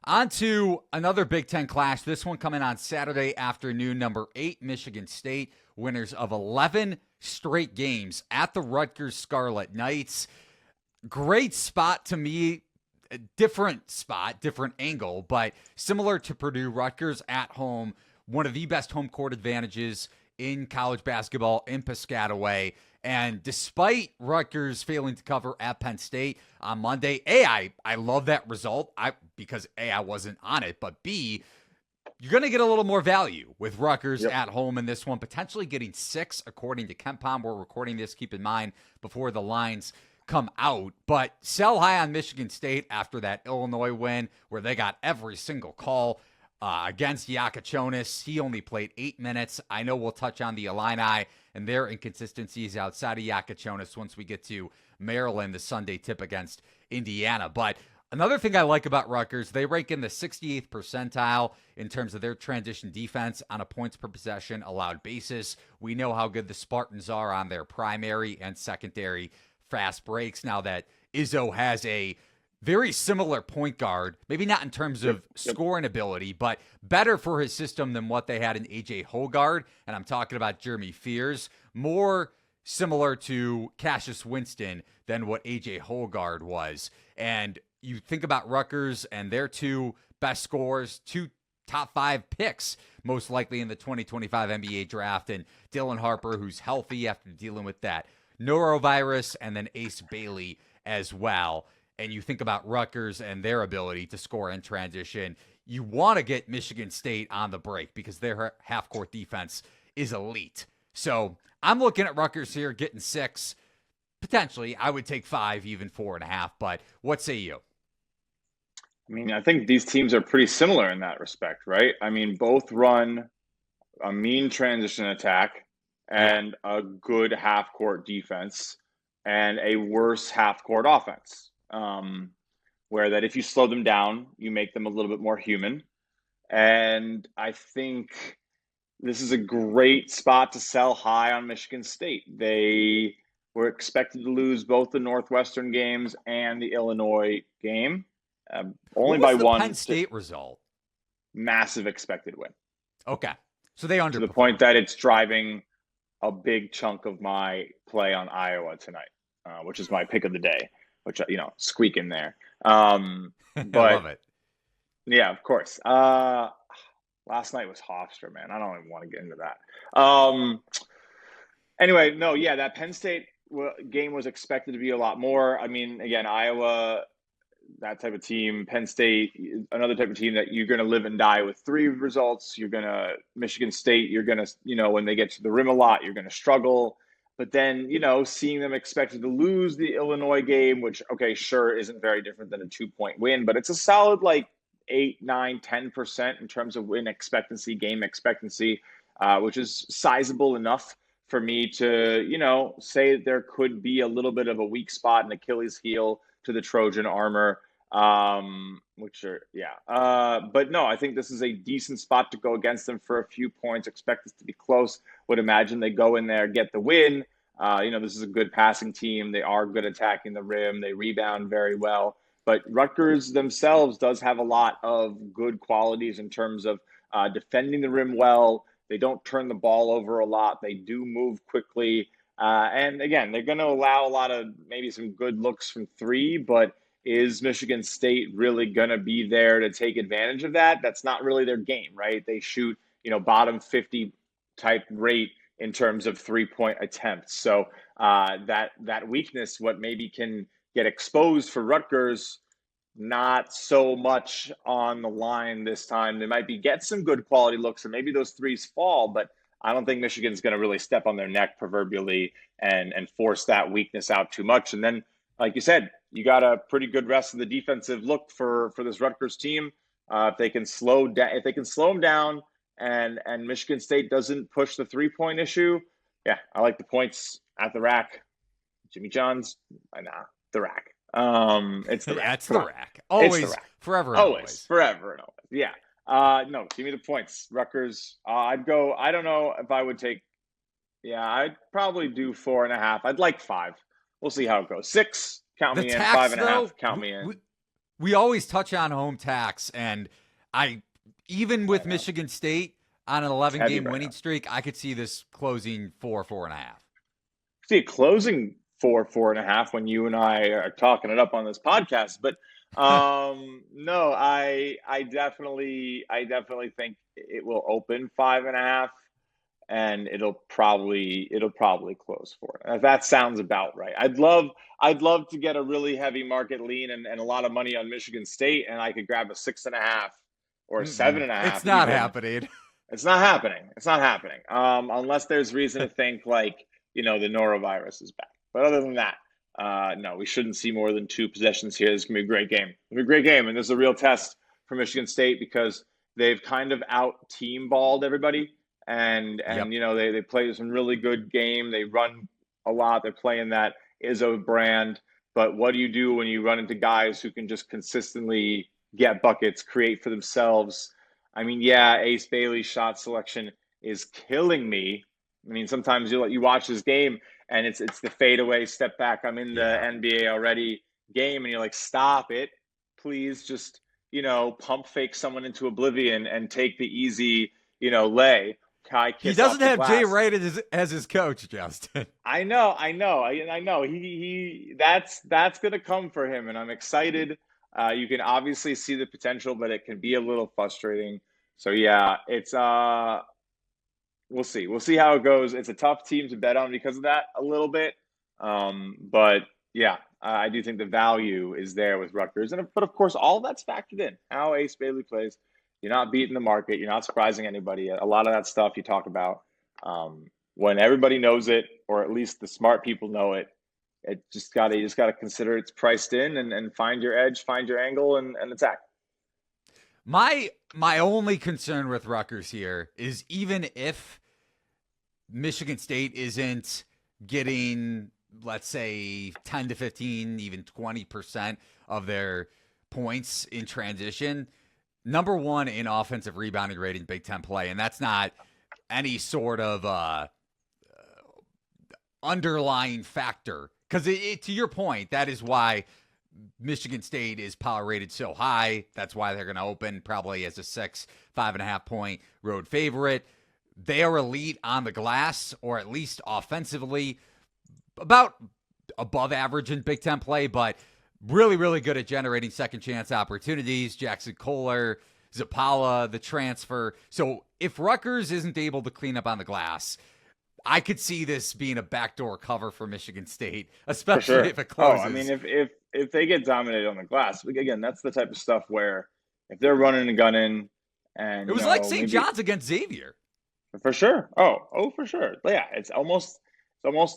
On to another Big Ten clash. This one coming on Saturday afternoon. Number 8, Michigan State, winners of 11 straight games at the Rutgers Scarlet Knights. Great spot to me. A different spot, different angle, but similar to Purdue, Rutgers at home, one of the best home court advantages in college basketball in Piscataway. And despite Rutgers failing to cover at Penn State on Monday, I love that result because I wasn't on it, but B, you're going to get a little more value with Rutgers at home in this one, potentially getting 6, according to KenPom. We're recording this, keep in mind, before the lines come out. But sell high on Michigan State after that Illinois win where they got every single call against Yakachonis. He only played 8 minutes. I know we'll touch on the Illini and their inconsistencies outside of Yakachonis once we get to Maryland, the Sunday tip against Indiana. But another thing I like about Rutgers, they rank in the 68th percentile in terms of their transition defense on a points per possession allowed basis. We know how good the Spartans are on their primary and secondary fast breaks now that Izzo has a very similar point guard, maybe not in terms of scoring ability, but better for his system than what they had in A.J. Hogard. And I'm talking about Jeremy Fears, more similar to Cassius Winston than what A.J. Hogard was. And you think about Rutgers and their 2 best scorers, 2 top 5 picks, most likely in the 2025 NBA draft, and Dylan Harper, who's healthy after dealing with that norovirus, and then Ace Bailey as well. And you think about Rutgers and their ability to score in transition, you want to get Michigan State on the break because their half-court defense is elite. So I'm looking at Rutgers here getting 6. Potentially, I would take 5, even 4.5. But what say you? I mean, I think these teams are pretty similar in that respect, right? I mean, both run a mean transition attack and a good half-court defense and a worse half-court offense. Where that if you slow them down, you make them a little bit more human. And I think this is a great spot to sell high on Michigan State. They were expected to lose both the Northwestern games and the Illinois game. Only by the one. Penn State result? Massive expected win. Okay. So they underperformed. To the point that it's driving a big chunk of my play on Iowa tonight, which is my pick of the day. Which, squeak in there. But I love it. Yeah, of course. Last night was Hofstra, man. I don't even want to get into that. Anyway, no, yeah, that Penn State game was expected to be a lot more. I mean, again, Iowa, that type of team. Penn State, another type of team that you're going to live and die with 3 results. Michigan State, you're going to, when they get to the rim a lot, you're going to struggle. But then, seeing them expected to lose the Illinois game, which, okay, sure, isn't very different than a 2-point win, but it's a solid 8, 9, 10% in terms of win expectancy, game expectancy, which is sizable enough for me to, say that there could be a little bit of a weak spot, an Achilles heel to the Trojan armor, but no, I think this is a decent spot to go against them for a few points. Expect this to be close. Would imagine they go in there, get the win. This is a good passing team. They are good attacking the rim. They rebound very well. But Rutgers themselves does have a lot of good qualities in terms of defending the rim well. They don't turn the ball over a lot. They do move quickly. And again, they're going to allow a lot of maybe some good looks from 3, but is Michigan State really going to be there to take advantage of that? That's not really their game, right? They shoot, bottom 50 type rate in terms of 3-point attempts. So that weakness, what maybe can get exposed for Rutgers, not so much on the line this time. They might get some good quality looks and maybe those 3s fall, but I don't think Michigan's going to really step on their neck proverbially and force that weakness out too much. And then, like you said, you got a pretty good rest of the defensive look for this Rutgers team. If they can slow them down and Michigan State doesn't push the 3-point issue, yeah, I like the points at the rack. Jimmy John's, the rack. It's the rack. That's the rack. Always, the rack. Forever, and always. Forever and always. Yeah. No, give me the points. Rutgers, I'd go, I don't know if I would take, I'd probably do 4.5. I'd like 5. We'll see how it goes. 6, count me in. 5.5, count me in. we always touch on home tax, and even with Michigan State on an 11-game winning streak, I could see this closing 4.5. See it closing 4.5 when you and I are talking it up on this podcast. But no, I definitely think it will open 5.5, and it'll probably close 4. That sounds about right. I'd love to get a really heavy market lean and a lot of money on Michigan State, and I could grab a 6.5 or a 7.5. It's not happening. It's not happening. It's not happening. Unless there's reason to think like, the norovirus is back. But other than that, no, we shouldn't see more than 2 possessions here. This is going to be a great game. It's going to be a great game. And this is a real test for Michigan State because they've kind of out-team balled everybody. And Yep. They play some really good game. They run a lot. They're playing that Izzo brand. But what do you do when you run into guys who can just consistently get buckets, create for themselves? I mean, yeah, Ace Bailey's shot selection is killing me. I mean, sometimes you watch this game and it's the fadeaway step back. I'm in the NBA already game, and you're like, stop it, please. Just pump fake someone into oblivion and take the easy lay. He doesn't have Jay Wright as his coach, Justin. I know. He that's gonna come for him, and I'm excited. You can obviously see the potential, but it can be a little frustrating. So yeah, it's we'll see. We'll see how it goes. It's a tough team to bet on because of that a little bit. But yeah, I do think the value is there with Rutgers. But of course, all that's factored in. How Ace Bailey plays. You're not beating the market. You're not surprising anybody. A lot of that stuff you talk about, when everybody knows it, or at least the smart people know it, you just gotta consider it's priced in and find your edge, find your angle, and attack. My only concern with Rutgers here is even if Michigan State isn't getting, let's say, 10 to 15, even 20% of their points in transition, number 1 in offensive rebounding rate in Big Ten play, and that's not any sort of underlying factor. Because to your point, that is why Michigan State is power rated so high. That's why they're going to open probably as a 5.5 point road favorite. They are elite on the glass, or at least offensively, about above average in Big Ten play, but really, really good at generating second chance opportunities. Jackson Kohler, Zapala, the transfer. So if Rutgers isn't able to clean up on the glass, I could see this being a backdoor cover for Michigan State, especially if it closes. I mean, if they get dominated on the glass, again, that's the type of stuff where if they're running and gunning, and it was like St. John's against Xavier. For sure. Oh, for sure. But yeah, it's almost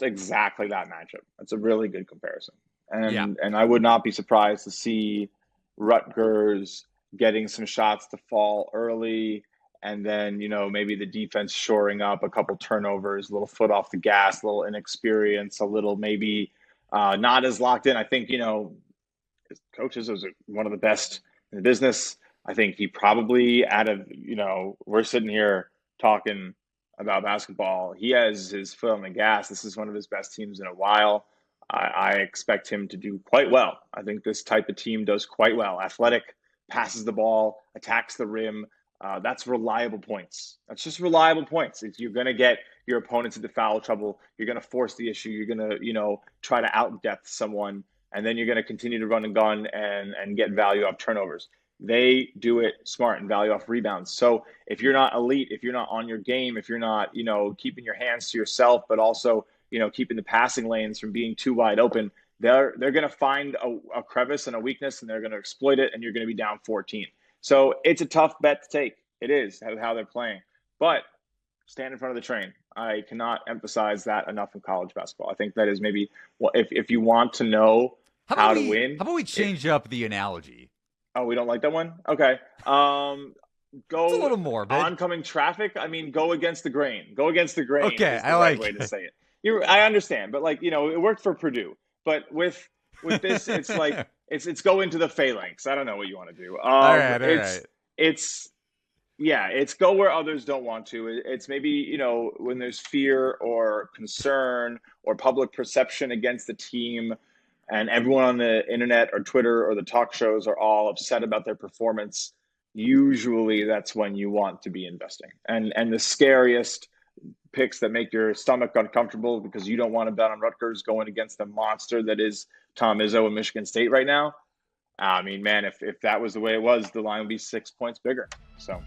exactly that matchup. That's a really good comparison. And I would not be surprised to see Rutgers getting some shots to fall early, and then maybe the defense shoring up, a couple turnovers, a little foot off the gas, a little inexperience, a little maybe not as locked in. I think his coaches was one of the best in the business. I think he probably we're sitting here talking about basketball. He has his foot on the gas. This is one of his best teams in a while. I expect him to do quite well. I think this type of team does quite well. Athletic, passes the ball, attacks the rim. That's reliable points. That's just reliable points. If you're going to get your opponents into foul trouble, you're going to force the issue. You're going to, try to out-depth someone, and then you're going to continue to run and gun and get value off turnovers. They do it smart and value off rebounds. So if you're not elite, if you're not on your game, if you're not, keeping your hands to yourself, but also, keeping the passing lanes from being too wide open, they're going to find a crevice and a weakness, and they're going to exploit it, and you're going to be down 14. So it's a tough bet to take. It is how they're playing. But stand in front of the train. I cannot emphasize that enough in college basketball. I think that is maybe if you want to know how to win. How about we change up the analogy? Oh, we don't like that one? Okay. Go it's a little more, but oncoming traffic. I mean, go against the grain. Go against the grain. Okay, is the right way to say it. I understand, but it worked for Purdue. But with this, it's like it's go into the phalanx. I don't know what you want to do. All right. It's go where others don't want to. It's maybe, when there's fear or concern or public perception against the team. and everyone on the internet or Twitter or the talk shows are all upset about their performance, usually that's when you want to be investing. And the scariest picks that make your stomach uncomfortable because you don't want to bet on Rutgers going against the monster that is Tom Izzo and Michigan State right now. I mean, man, if that was the way it was, the line would be 6 points bigger. So